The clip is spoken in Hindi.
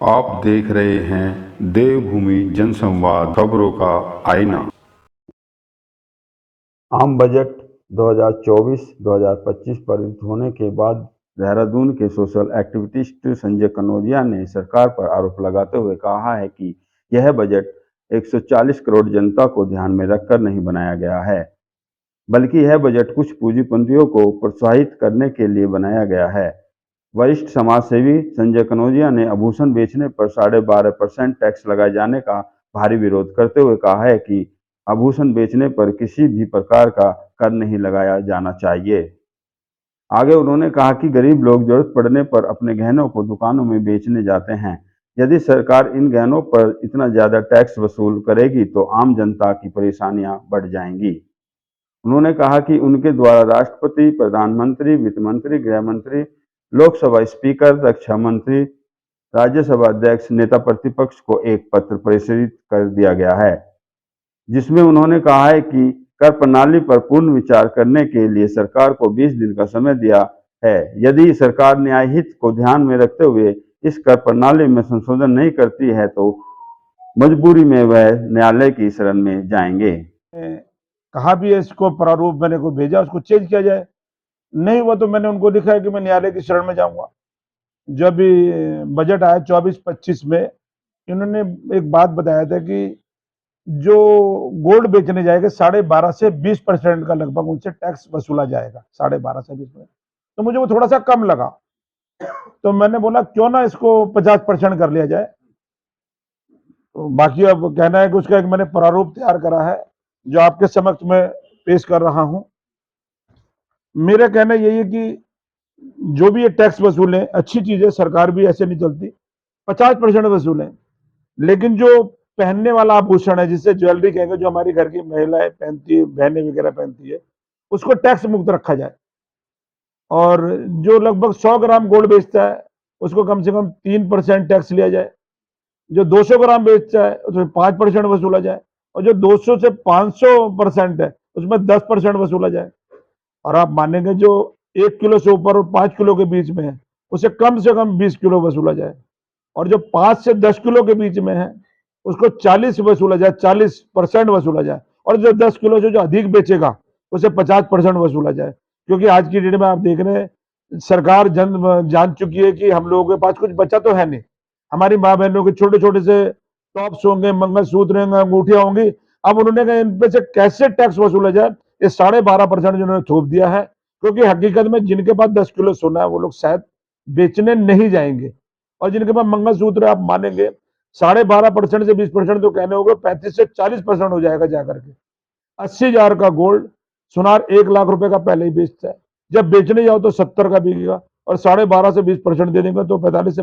आप देख रहे हैं देवभूमि जनसंवाद खबरों का आईना। आम बजट 2024-2025 पारित होने के बाद देहरादून के सोशल एक्टिविस्ट संजय कनौजिया ने सरकार पर आरोप लगाते हुए कहा है कि यह बजट 140 करोड़ जनता को ध्यान में रखकर नहीं बनाया गया है, बल्कि यह बजट कुछ पूंजीपतियों को प्रोत्साहित करने के लिए बनाया गया है। वरिष्ठ समाजसेवी संजय कनौजिया ने आभूषण बेचने पर 12.5% टैक्स लगाए जाने का भारी विरोध करते हुए कहा है कि आभूषण बेचने पर किसी भी प्रकार का कर नहीं लगाया जाना चाहिए। आगे उन्होंने कहा कि गरीब लोग जरूरत पड़ने पर अपने गहनों को दुकानों में बेचने जाते हैं। यदि सरकार इन गहनों पर इतना ज्यादा टैक्स वसूल करेगी तो आम जनता की परेशानियां बढ़ जाएंगी। उन्होंने कहा कि उनके द्वारा राष्ट्रपति, प्रधानमंत्री, वित्त मंत्री, गृह मंत्री, लोकसभा स्पीकर, रक्षा मंत्री, राज्यसभा अध्यक्ष, नेता प्रतिपक्ष को एक पत्र प्रेषित कर दिया गया है, जिसमें उन्होंने कहा है कि कर प्रणाली पर पूर्ण विचार करने के लिए सरकार को 20 दिन का समय दिया है। यदि सरकार न्याय हित को ध्यान में रखते हुए इस कर प्रणाली में संशोधन नहीं करती है तो मजबूरी में वह न्यायालय की शरण में जाएंगे। कहा भी है इसको प्रारूप मैंने को भेजा, उसको चेंज किया जाए। नहीं हुआ तो मैंने उनको लिखा है कि मैं न्यायालय की शरण में जाऊंगा। जब बजट आया 24-25 में, इन्होंने एक बात बताया था कि जो गोल्ड बेचने जाएगा 12.5 से 20% का लगभग उनसे टैक्स वसूला जाएगा। 12.5 से 20%, तो मुझे वो थोड़ा सा कम लगा, तो मैंने बोला क्यों ना इसको 50% कर लिया जाए। तो बाकी अब कहना है कि उसका एक मैंने प्रारूप तैयार करा है जो आपके समक्ष में पेश कर रहा हूं। मेरा कहना यही है कि जो भी ये टैक्स वसूलें अच्छी चीज है, सरकार भी ऐसे नहीं चलती। 50% वसूलें, लेकिन जो पहनने वाला आभूषण है, जिसे ज्वेलरी कहेंगे, जो हमारी घर की महिलाएं पहनती है, बहनें वगैरह पहनती है, उसको टैक्स मुक्त रखा जाए। और जो लगभग 100 ग्राम गोल्ड बेचता है उसको कम से कम 3% टैक्स लिया जाए। जो 200 ग्राम बेचता है उसमें 5% वसूला जाए, और जो 200 से 500% है उसमें 10% वसूला जाए। और आप मानेंगे जो 1 किलो से ऊपर और 5 किलो के बीच में है उसे कम से कम 20 किलो वसूला जाए, और जो 5 से 10 किलो के बीच में है उसको 40 वसूला जाए, 40% वसूला जाए, और जो 10 किलो से जो अधिक बेचेगा उसे 50% वसूला जाए। क्योंकि आज की डेट में आप देख रहे हैं, सरकार जान चुकी है कि हम लोगों के पास कुछ बचा तो है नहीं। हमारी माँ बहनों के छोटे छोटे से टॉप्स होंगे, मंगलसूत्र होंगे, अंगूठियां होंगी। अब उन्होंने कहा इन पे से कैसे टैक्स वसूला जाए, ये 12.5% जिन्होंने थोप दिया है। क्योंकि हकीकत में जिनके पास 10 किलो सोना है वो लोग शायद बेचने नहीं जाएंगे, और जिनके पास मंगलसूत्र आप मानेंगे 12.5% से 20% तो कहने होगा 35 से 40% हो जाएगा जाकर के। 80,000 का गोल्ड सुनार 1 लाख रुपए का पहले ही बेचता है, जब बेचने जाओ तो 70 का बिकेगा, और 12.5 से 20% दे देंगे तो 45 से